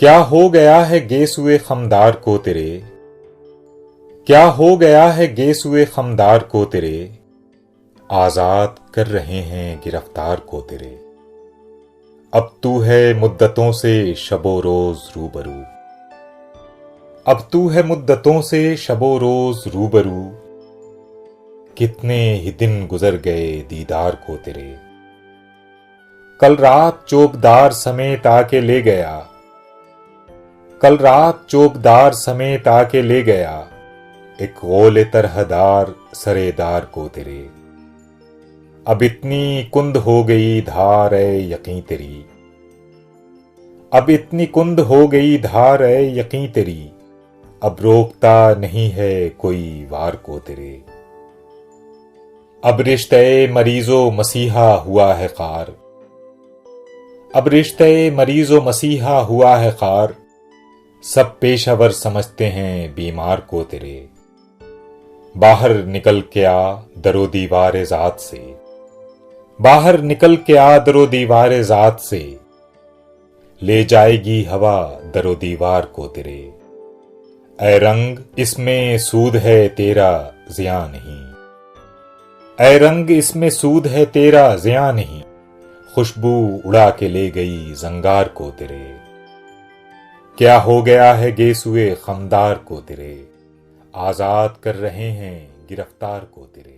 क्या हो गया है गेसुए खमदार को तेरे, क्या हो गया है गेसुए खमदार को तेरे, आजाद कर रहे हैं गिरफ्तार को तेरे। अब तू है मुद्दतों से शबो रोज रूबरू, अब तू है मुद्दतों से शबो रोज रूबरू, कितने ही दिन गुजर गए दीदार को तेरे। कल रात चौबदार समेत आके ले गया, कल रात चौबदार समेत आके ले गया, एक गोले तरहदार सरेदार को तेरे। अब इतनी कुंद हो गई धार है यकीन तेरी, अब इतनी कुंद हो गई धार है यकीन तेरी, अब रोकता नहीं है कोई वार को तेरे। अब रिश्ते मरीजो मसीहा हुआ है खार, अब रिश्ते मरीजो मसीहा हुआ है खार, सब पेशावर समझते हैं बीमार को तेरे। बाहर निकल के आ दरो दीवार जात से, बाहर निकल के आ दरो दीवार जात से, ले जाएगी हवा दरो दीवार को तेरे। ऐ रंग इसमें सूद है तेरा जिया नहीं, ऐ रंग इसमें सूद है तेरा जिया नहीं, खुशबू उड़ा के ले गई जंगार को तेरे। क्या हो गया है गेसुए खमदार को तेरे, आजाद कर रहे हैं गिरफ्तार को तेरे।